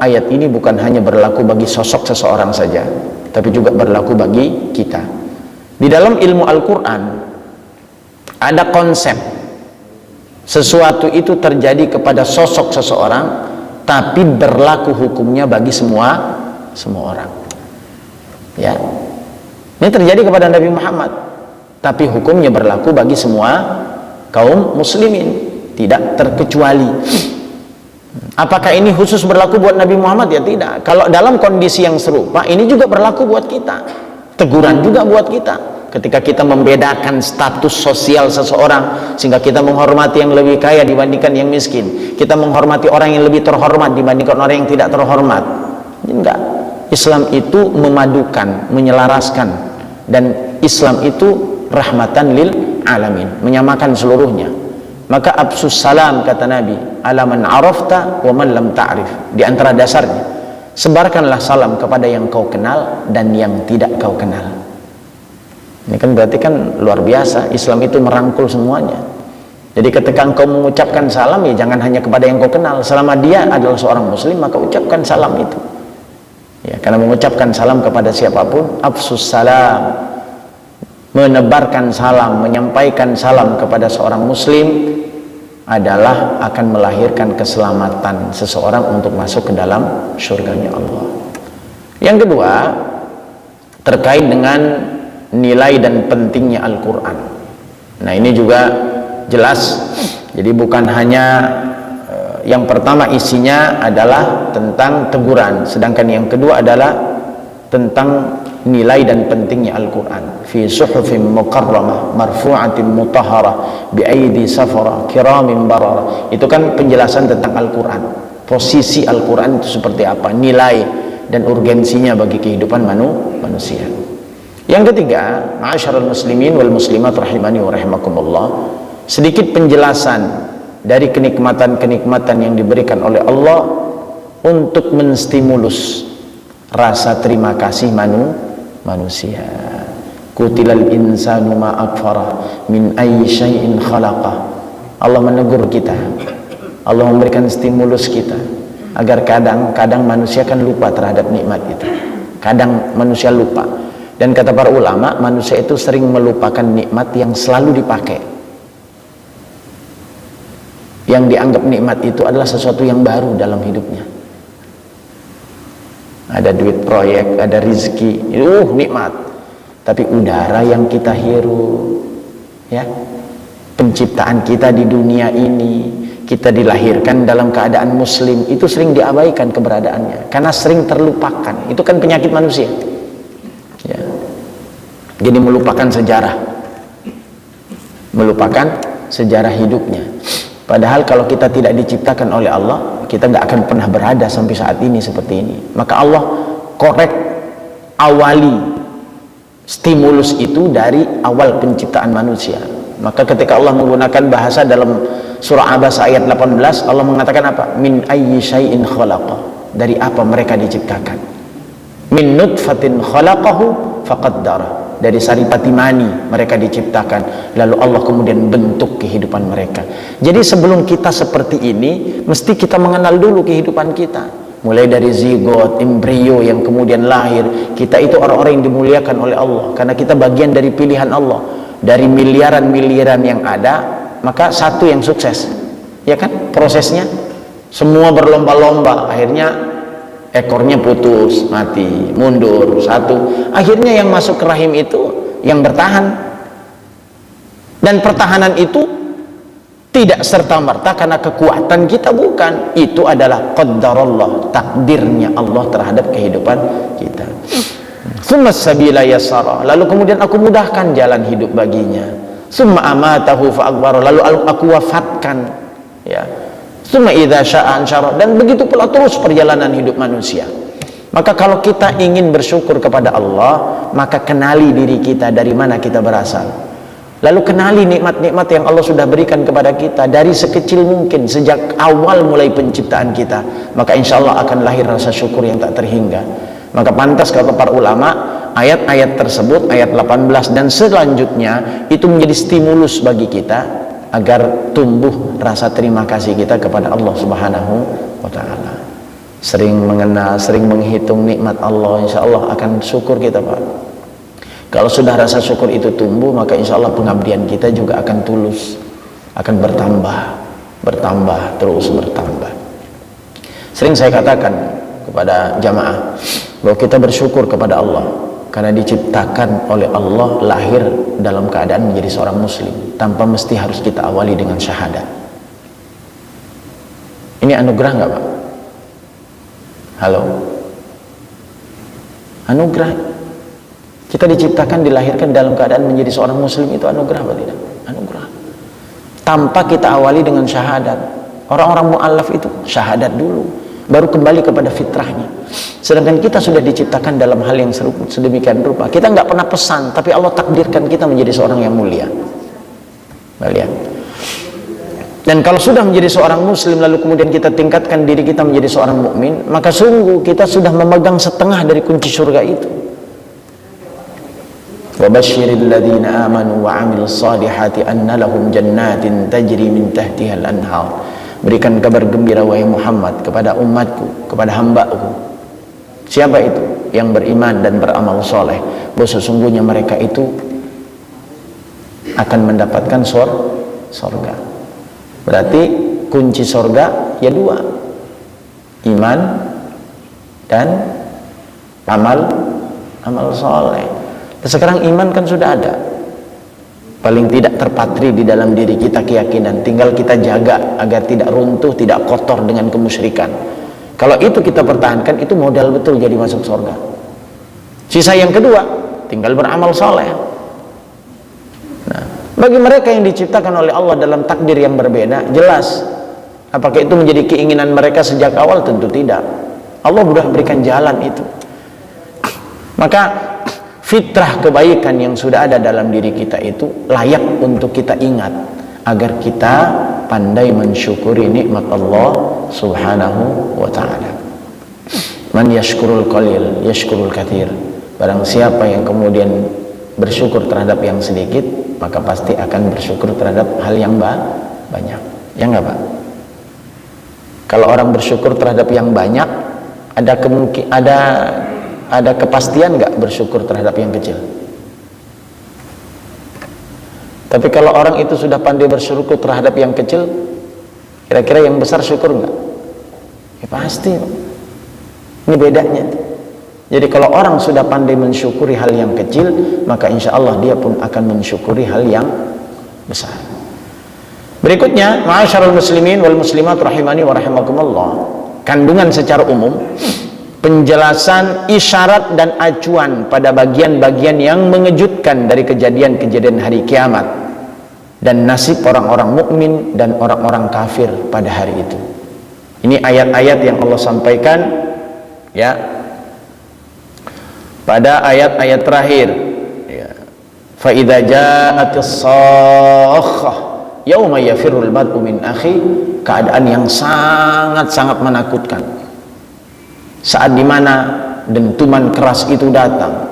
ayat ini bukan hanya berlaku bagi sosok seseorang saja, tapi juga berlaku bagi kita. Di dalam ilmu Al-Quran ada konsep sesuatu itu terjadi kepada sosok seseorang, tapi berlaku hukumnya bagi semua orang. Ya, ini terjadi kepada Nabi Muhammad, tapi hukumnya berlaku bagi semua kaum muslimin, tidak terkecuali. Apakah ini khusus berlaku buat Nabi Muhammad? Ya tidak. Kalau dalam kondisi yang serupa, ini juga berlaku buat kita. Teguran juga buat kita. Ketika kita membedakan status sosial seseorang, sehingga kita menghormati yang lebih kaya dibandingkan yang miskin, kita menghormati orang yang lebih terhormat dibandingkan orang yang tidak terhormat. Enggak. Islam itu memadukan, menyelaraskan, dan Islam itu rahmatan lil alamin, menyamakan seluruhnya. Maka absus salam, kata Nabi, ala man arafta wa man lam ta'rif. Di antara dasarnya, sebarkanlah salam kepada yang kau kenal dan yang tidak kau kenal. Ini kan berarti kan luar biasa, Islam itu merangkul semuanya. Jadi ketika engkau mengucapkan salam, ya jangan hanya kepada yang kau kenal. Selama dia adalah seorang muslim, maka ucapkan salam itu. Ya, karena mengucapkan salam kepada siapapun, absus salam, menebarkan salam, menyampaikan salam kepada seorang muslim adalah akan melahirkan keselamatan seseorang untuk masuk ke dalam surganya Allah. Yang kedua, terkait dengan nilai dan pentingnya Al-Quran. Nah, ini juga jelas. Jadi bukan hanya yang pertama isinya adalah tentang teguran, sedangkan yang kedua adalah tentang nilai dan pentingnya Al-Quran. Fi suhufin mukarramah marfu'atin mutahharah bi aidi safara kiramin barara. Itu kan penjelasan tentang Al-Quran, posisi Al-Quran itu seperti apa, nilai dan urgensinya bagi kehidupan manusia. Yang ketiga, ma'asyiral muslimin wal muslimat rahimani wa rahimakumullah, sedikit penjelasan dari kenikmatan-kenikmatan yang diberikan oleh Allah untuk menstimulus rasa terima kasih manusia. Kutilal insanu ma akfarah min ayyi syai'in khalaqah. Allah menegur kita, Allah memberikan stimulus kita agar kadang-kadang manusia kan lupa terhadap nikmat itu. Kadang manusia lupa, dan kata para ulama, manusia itu sering melupakan nikmat yang selalu dipakai. Yang dianggap nikmat itu adalah sesuatu yang baru dalam hidupnya. Ada duit proyek, ada rizki, nikmat. Tapi udara yang kita hirup, ya, penciptaan kita di dunia ini, kita dilahirkan dalam keadaan muslim, itu sering diabaikan keberadaannya karena sering terlupakan. Itu kan penyakit manusia, ya. Jadi melupakan sejarah hidupnya. Padahal kalau kita tidak diciptakan oleh Allah, kita nggak akan pernah berada sampai saat ini seperti ini. Maka Allah korek awali stimulus itu dari awal penciptaan manusia. Maka ketika Allah menggunakan bahasa dalam surah Abasa ayat 18, Allah mengatakan apa? Min ayyi syai'in khalaqa. Dari apa mereka diciptakan? Min nutfatin khalaqahu faqaddara. Dari saripati mani mereka diciptakan, lalu Allah kemudian bentuk kehidupan mereka. Jadi sebelum kita seperti ini, mesti kita mengenal dulu kehidupan kita. Mulai dari zigot, embrio yang kemudian lahir. Kita itu orang-orang yang dimuliakan oleh Allah, karena kita bagian dari pilihan Allah. Dari miliaran-miliaran yang ada, maka satu yang sukses, ya kan? Prosesnya semua berlomba-lomba, akhirnya ekornya putus, mati, mundur satu. Akhirnya yang masuk ke rahim itu yang bertahan. Dan pertahanan itu tidak serta-merta karena kekuatan kita, bukan. Itu adalah qaddarullah, takdirnya Allah terhadap kehidupan kita. Tsumma sabila yassara. Lalu kemudian aku mudahkan jalan hidup baginya. Tsumma amatahu fa akbar. Lalu aku wafatkan, ya. Tsumma idza syaa ansyara. Dan begitu pula terus perjalanan hidup manusia. Maka kalau kita ingin bersyukur kepada Allah, maka kenali diri kita, dari mana kita berasal. Lalu kenali nikmat-nikmat yang Allah sudah berikan kepada kita dari sekecil mungkin, sejak awal mulai penciptaan kita. Maka insya Allah akan lahir rasa syukur yang tak terhingga. Maka pantas kata para ulama, ayat-ayat tersebut, ayat 18 dan selanjutnya, itu menjadi stimulus bagi kita agar tumbuh rasa terima kasih kita kepada Allah Subhanahu wa ta'ala. Sering mengenal, sering menghitung nikmat Allah, insya Allah akan syukur kita, Pak. Kalau sudah rasa syukur itu tumbuh, maka insya Allah pengabdian kita juga akan tulus, akan bertambah, terus bertambah. Sering saya katakan kepada jamaah bahwa kita bersyukur kepada Allah karena diciptakan oleh Allah, lahir dalam keadaan menjadi seorang muslim, tanpa mesti harus kita awali dengan syahadat. Ini anugerah nggak, Pak? Halo? Anugerah. Kita diciptakan, dilahirkan dalam keadaan menjadi seorang muslim, itu anugerah apa tidak? Anugerah. Tanpa kita awali dengan syahadat. Orang-orang mu'allaf itu syahadat dulu, baru kembali kepada fitrahnya. Sedangkan kita sudah diciptakan dalam hal yang sedemikian rupa. Kita nggak pernah pesan, tapi Allah takdirkan kita menjadi seorang yang mulia. Lihat. Dan kalau sudah menjadi seorang muslim, lalu kemudian kita tingkatkan diri kita menjadi seorang mukmin, maka sungguh kita sudah memegang setengah dari kunci surga itu. Wa basyiril ladzina amanu wa 'amilus shalihati anna lahum jannatin tajri min tahtiha al-anhar. Berikan kabar gembira wahai Muhammad kepada umatku, kepada hamba-Ku. Siapa itu? Yang beriman dan beramal soleh, bahwa sesungguhnya mereka itu akan mendapatkan surga. Berarti kunci surga ya dua, iman dan amal soleh. Dan sekarang iman kan sudah ada, paling tidak terpatri di dalam diri kita keyakinan, tinggal kita jaga agar tidak runtuh, tidak kotor dengan kemusyrikan. Kalau itu kita pertahankan, itu modal betul jadi masuk surga. Sisa yang kedua, tinggal beramal soleh. Nah, bagi mereka yang diciptakan oleh Allah dalam takdir yang berbeda, jelas. Apakah itu menjadi keinginan mereka sejak awal? Tentu tidak. Allah sudah berikan jalan itu. Maka fitrah kebaikan yang sudah ada dalam diri kita itu layak untuk kita ingat, agar kita pandai mensyukuri nikmat Allah subhanahu wa ta'ala. Man yashkurul qalil yashkurul katsir. Barang siapa yang kemudian bersyukur terhadap yang sedikit, maka pasti akan bersyukur terhadap hal yang banyak. Ya enggak, Pak? Kalau orang bersyukur terhadap yang banyak, ada kepastian nggak bersyukur terhadap yang kecil? Tapi kalau orang itu sudah pandai bersyukur terhadap yang kecil, kira-kira yang besar syukur nggak? Ya pasti. Ini bedanya. Jadi kalau orang sudah pandai mensyukuri hal yang kecil, maka insya Allah dia pun akan mensyukuri hal yang besar. Berikutnya, ma'asyarul muslimin wal muslimat rahimani wa rahimakumullah, kandungan secara umum, penjelasan isyarat dan acuan pada bagian-bagian yang mengejutkan dari kejadian-kejadian hari kiamat dan nasib orang-orang mukmin dan orang-orang kafir pada hari itu. Ini ayat-ayat yang Allah sampaikan ya pada ayat-ayat terakhir ya. Fa idza ja'atis sakhah yauma yafirrul mar'u min akhi, keadaan yang sangat-sangat menakutkan, saat dimana dentuman keras itu datang,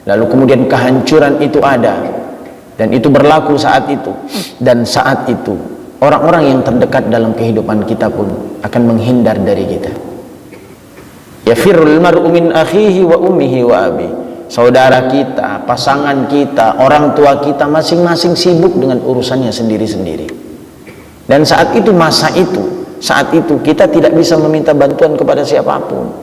lalu kemudian kehancuran itu ada, dan itu berlaku saat itu. Dan saat itu orang-orang yang terdekat dalam kehidupan kita pun akan menghindar dari kita. Yafirrul mar'u min akhihi wa ummihi wa abi. Saudara kita, pasangan kita, orang tua kita masing-masing sibuk dengan urusannya sendiri-sendiri. Dan saat itu, saat itu kita tidak bisa meminta bantuan kepada siapapun,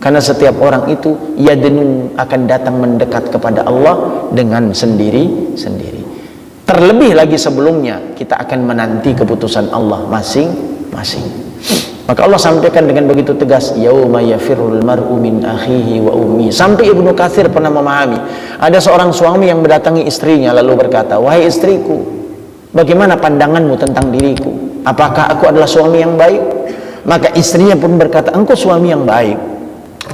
karena setiap orang itu yadnu akan datang mendekat kepada Allah dengan sendiri-sendiri. Terlebih lagi sebelumnya kita akan menanti keputusan Allah masing-masing. Maka Allah sampaikan dengan begitu tegas, yauma yafirrul mar'u min akhihi wa ummi. Sampai Ibnu Katsir pernah memahami, ada seorang suami yang mendatangi istrinya lalu berkata, wahai istriku, bagaimana pandanganmu tentang diriku? Apakah aku adalah suami yang baik? Maka istrinya pun berkata, engkau suami yang baik,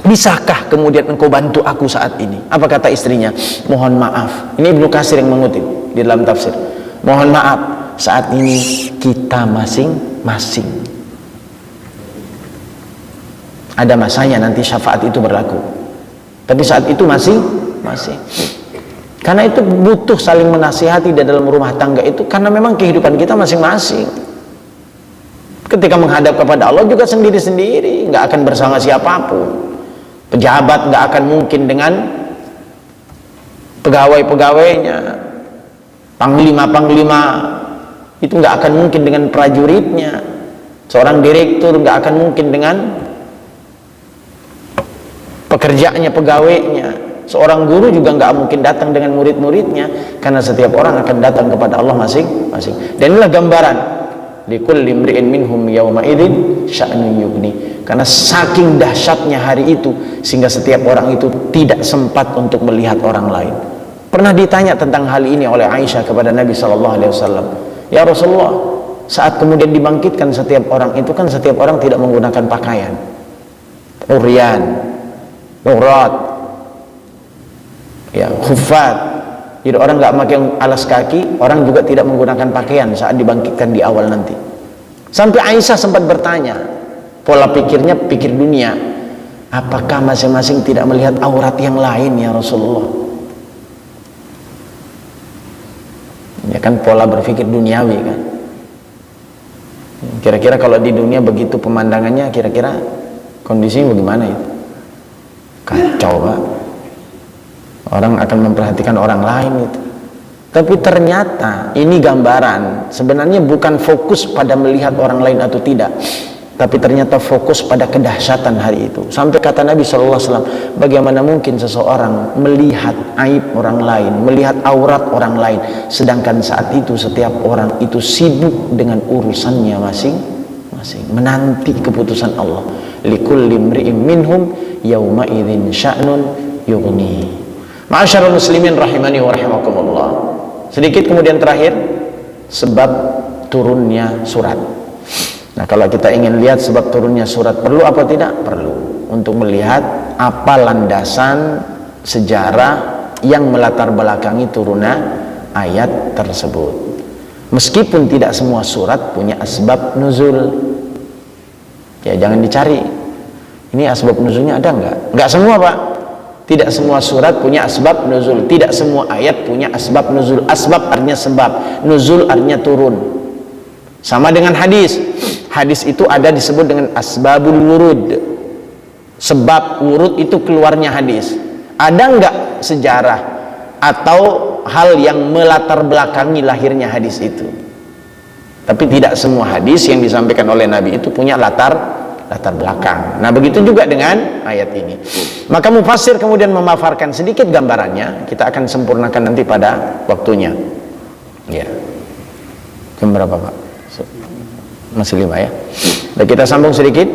bisakah kemudian engkau bantu aku saat ini? Apa kata istrinya? Mohon maaf. Ini Ibnu Katsir yang mengutip di dalam tafsir. Mohon maaf, saat ini kita masing-masing ada masanya nanti syafaat itu berlaku. Tapi saat itu masih. Karena itu butuh saling menasihati di dalam rumah tangga itu, karena memang kehidupan kita masing-masing. Ketika menghadap kepada Allah juga sendiri-sendiri, nggak akan bersama siapapun. Pejabat nggak akan mungkin dengan pegawai-pegawainya, panglima-panglima itu nggak akan mungkin dengan prajuritnya, seorang direktur nggak akan mungkin dengan pekerjanya, pegawainya, seorang guru juga nggak mungkin datang dengan murid-muridnya, karena setiap orang akan datang kepada Allah masing-masing. Dan inilah gambaran likulli imri'in minhum yawma idzin sya'nun yughni, karena saking dahsyatnya hari itu sehingga setiap orang itu tidak sempat untuk melihat orang lain. Pernah ditanya tentang hal ini oleh Aisyah kepada Nabi SAW, ya Rasulullah, saat kemudian dibangkitkan setiap orang itu kan setiap orang tidak menggunakan pakaian, uryan, urat, ya, khuffat. Jadi orang nggak pakai alas kaki, orang juga tidak menggunakan pakaian saat dibangkitkan di awal nanti. Sampai Aisyah sempat bertanya, pola pikirnya pikir dunia, apakah masing-masing tidak melihat aurat yang lain ya Rasulullah? Ya kan pola berpikir duniawi kan. Kira-kira kalau di dunia begitu pemandangannya, kira-kira kondisinya bagaimana itu? Kacau, Pak. Orang akan memperhatikan orang lain itu. Tapi ternyata ini gambaran, sebenarnya bukan fokus pada melihat orang lain atau tidak, tapi ternyata fokus pada kedahsyatan hari itu. Sampai kata Nabi SAW, bagaimana mungkin seseorang melihat aib orang lain, melihat aurat orang lain, sedangkan saat itu setiap orang itu sibuk dengan urusannya masing-masing, menanti keputusan Allah. Likulli imri'in minhum yawma idzin sya'nun yughni. Ma'asyiral muslimin rahimani wa rahimakumullah. Sedikit kemudian terakhir, sebab turunnya surat. Nah, kalau kita ingin lihat sebab turunnya surat, perlu apa tidak? Perlu untuk melihat apa landasan sejarah yang melatar belakangi turunnya ayat tersebut. Meskipun tidak semua surat punya asbab nuzul, ya jangan dicari ini asbab nuzulnya ada enggak semua, Pak. Tidak semua surat punya asbab nuzul, tidak semua ayat punya asbab nuzul. Asbab artinya sebab, nuzul artinya turun. Sama dengan hadis. Hadis itu ada disebut dengan asbabul wurud. Sebab wurud itu keluarnya hadis. Ada enggak sejarah atau hal yang melatar belakangi lahirnya hadis itu? Tapi tidak semua hadis yang disampaikan oleh Nabi itu punya latar belakang. Nah, begitu juga dengan ayat ini. Maka mufassir kemudian memaparkan sedikit gambarannya. Kita akan sempurnakan nanti pada waktunya. Ya. Jam berapa, Pak? Masih 5 ya. Dan kita sambung sedikit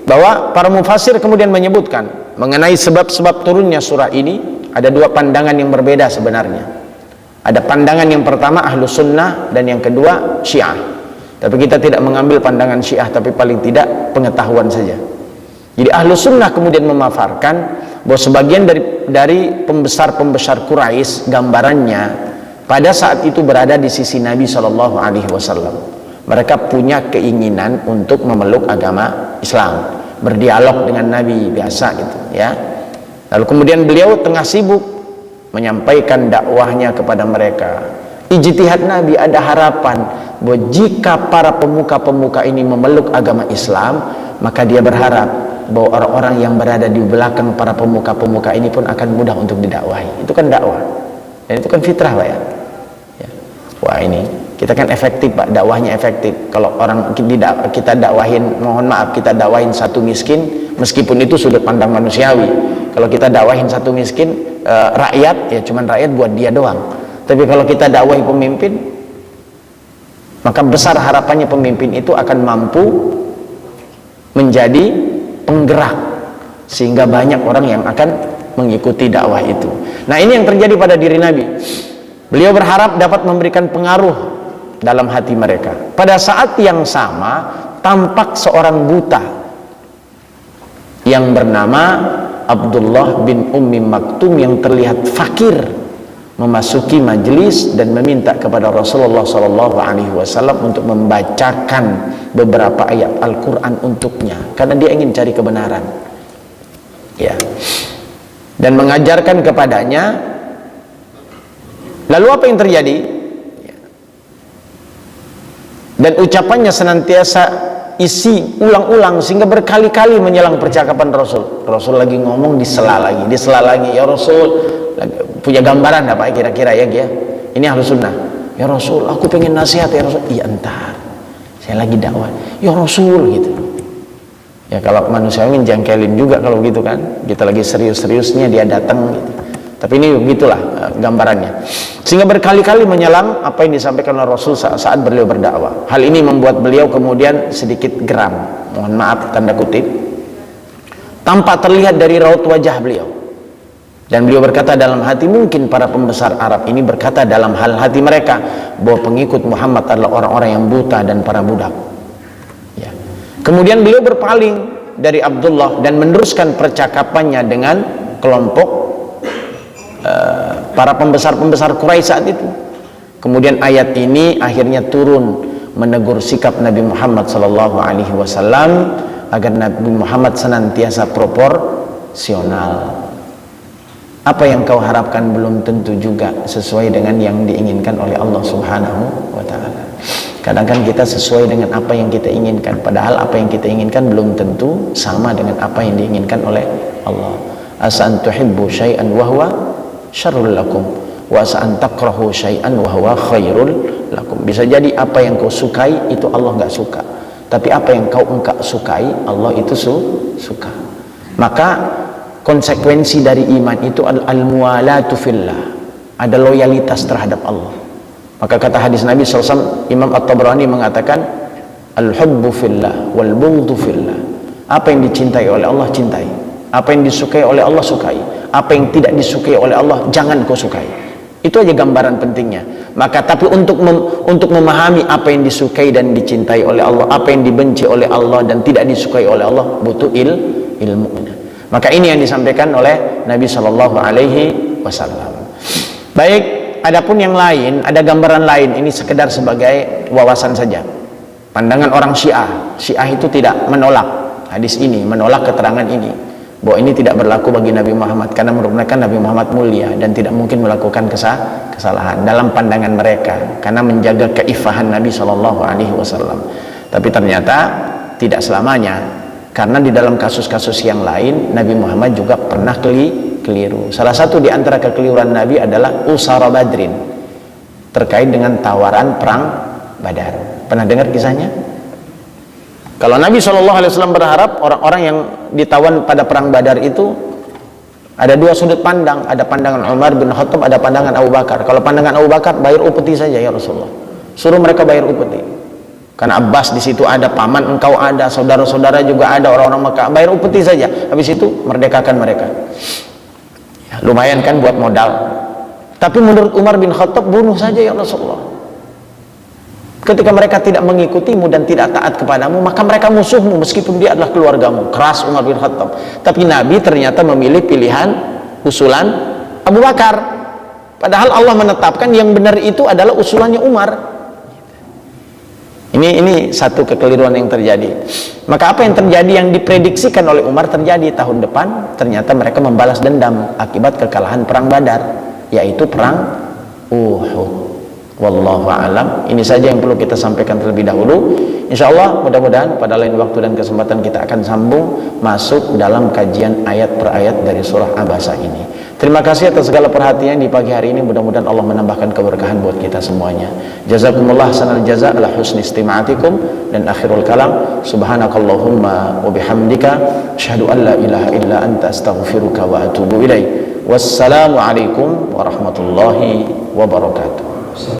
bahwa para mufassir kemudian menyebutkan mengenai sebab-sebab turunnya surah ini ada dua pandangan yang berbeda sebenarnya. Ada pandangan yang pertama Ahlus Sunnah dan yang kedua Syiah. Tapi kita tidak mengambil pandangan Syiah, tapi paling tidak pengetahuan saja. Jadi Ahlus Sunnah kemudian memaparkan bahwa sebagian dari pembesar-pembesar Quraisy gambarannya pada saat itu berada di sisi Nabi SAW. Mereka punya keinginan untuk memeluk agama Islam, berdialog dengan Nabi biasa gitu ya. Lalu kemudian beliau tengah sibuk menyampaikan dakwahnya kepada mereka. Ijtihad Nabi ada harapan bahwa jika para pemuka-pemuka ini memeluk agama Islam, maka dia berharap bahwa orang-orang yang berada di belakang para pemuka-pemuka ini pun akan mudah untuk didakwahi. Itu kan dakwah, dan itu kan fitrah, Pak ya. Wah, ini kita kan efektif, Pak, dakwahnya efektif. Kalau orang kita dakwahin, mohon maaf, kita dakwahin satu miskin, meskipun itu sudut pandang manusiawi. Kalau kita dakwahin satu miskin, rakyat, ya cuman rakyat buat dia doang. Tapi kalau kita dakwahi pemimpin, maka besar harapannya pemimpin itu akan mampu menjadi penggerak, sehingga banyak orang yang akan mengikuti dakwah itu. Nah, ini yang terjadi pada diri Nabi. Beliau berharap dapat memberikan pengaruh dalam hati mereka. Pada saat yang sama tampak seorang buta yang bernama Abdullah bin Ummi Maktum yang terlihat fakir memasuki majelis dan meminta kepada Rasulullah SAW untuk membacakan beberapa ayat Al-Quran untuknya, karena dia ingin cari kebenaran ya, dan mengajarkan kepadanya. Lalu apa yang terjadi? Dan ucapannya senantiasa isi ulang-ulang sehingga berkali-kali menyelang percakapan Rasul. Rasul lagi ngomong disela lagi. Ya Rasul, punya gambaran apa kira-kira ya dia? Ini Ahlus Sunnah. Ya Rasul, aku pengen nasihat ya Rasul. Iya, entar. Saya lagi dakwah. Ya Rasul gitu. Ya kalau manusia menjangkelin juga kalau gitu kan. Kita lagi serius-seriusnya dia datang gitu. Tapi ini begitulah gambarannya. Sehingga berkali-kali menyelang apa yang disampaikan oleh Rasul saat beliau berdakwah. Hal ini membuat beliau kemudian sedikit geram, mohon maaf tanda kutip, tampak terlihat dari raut wajah beliau. Dan beliau berkata dalam hati, mungkin para pembesar Arab ini berkata dalam hal hati mereka bahwa pengikut Muhammad adalah orang-orang yang buta dan para budak ya. Kemudian beliau berpaling dari Abdullah dan meneruskan percakapannya dengan kelompok para pembesar-pembesar Quraisy saat itu. Kemudian ayat ini akhirnya turun menegur sikap Nabi Muhammad SAW agar Nabi Muhammad senantiasa proporsional. Apa yang kau harapkan belum tentu juga sesuai dengan yang diinginkan oleh Allah Subhanahu wa Ta'ala. Kadang kan kita sesuai dengan apa yang kita inginkan, padahal apa yang kita inginkan belum tentu sama dengan apa yang diinginkan oleh Allah. Asa an tuhibbu syai'an wa huwa syarrul lakum wa sa'an takrahu syai'an wa huwa khairul lakum. Bisa jadi apa yang kau sukai itu Allah enggak suka, Tapi apa yang kau engkau sukai, Allah itu suka. Maka konsekuensi dari iman itu al-muwalatu fillah, ada loyalitas terhadap Allah. Maka kata hadis Nabi SAW, Imam At-Tabrani mengatakan al-hubbu fillah wal bughdu fillah. Apa yang dicintai oleh Allah cintai, apa yang disukai oleh Allah sukai, apa yang tidak disukai oleh Allah jangan kau sukai. Itu aja gambaran pentingnya. Maka tapi untuk memahami apa yang disukai dan dicintai oleh Allah, apa yang dibenci oleh Allah dan tidak disukai oleh Allah, butuh ilmu. Maka ini yang disampaikan oleh Nabi Shallallahu Alaihi Wasallam. Baik, adapun yang lain, ada gambaran lain. Ini sekedar sebagai wawasan saja. Pandangan orang Syiah itu tidak menolak hadis ini, menolak keterangan ini, bahwa ini tidak berlaku bagi Nabi Muhammad, karena menurut mereka Nabi Muhammad mulia dan tidak mungkin melakukan kesalahan dalam pandangan mereka, karena menjaga keifahan Nabi Shallallahu Alaihi Wasallam. Tapi ternyata tidak selamanya, karena di dalam kasus-kasus yang lain Nabi Muhammad juga pernah keliru. Salah satu di antara kekeliruan Nabi adalah Usara Badrin, terkait dengan tawaran perang Badar. Pernah dengar kisahnya? Kalau Nabi SAW berharap orang-orang yang ditawan pada perang Badar itu ada dua sudut pandang, ada pandangan Umar bin Khattab, ada pandangan Abu Bakar. Kalau pandangan Abu Bakar, bayar upeti saja ya Rasulullah, suruh mereka bayar upeti, karena Abbas di situ ada, paman engkau ada, saudara-saudara juga ada, orang-orang Mekah, bayar upeti saja, habis itu merdekakan mereka. Ya, lumayan kan buat modal. Tapi menurut Umar bin Khattab, bunuh saja ya Rasulullah. Ketika mereka tidak mengikutimu dan tidak taat kepadamu, maka mereka musuhmu meskipun dia adalah keluargamu. Keras Umar bin Khattab. Tapi Nabi ternyata memilih pilihan usulan Abu Bakar, padahal Allah menetapkan yang benar itu adalah usulannya Umar. Ini satu kekeliruan yang terjadi. Maka apa yang terjadi, yang diprediksikan oleh Umar terjadi tahun depan, ternyata mereka membalas dendam akibat kekalahan perang Badar, yaitu perang Uhud. Wallahu a'lam. Ini saja yang perlu kita sampaikan terlebih dahulu. Insyaallah mudah-mudahan pada lain waktu dan kesempatan kita akan sambung masuk dalam kajian ayat per ayat dari surah Abasa ini. Terima kasih atas segala perhatian di pagi hari ini. Mudah-mudahan Allah menambahkan keberkahan buat kita semuanya. Jazakumullah sanal jaza ala husni istima'atikum. Dan akhirul kalam, subhanakallahumma wa bihamdika asyhadu an la ilaha illa anta astaghfiruka wa atubu ilaik. Wassalamu alaikum warahmatullahi wabarakatuh.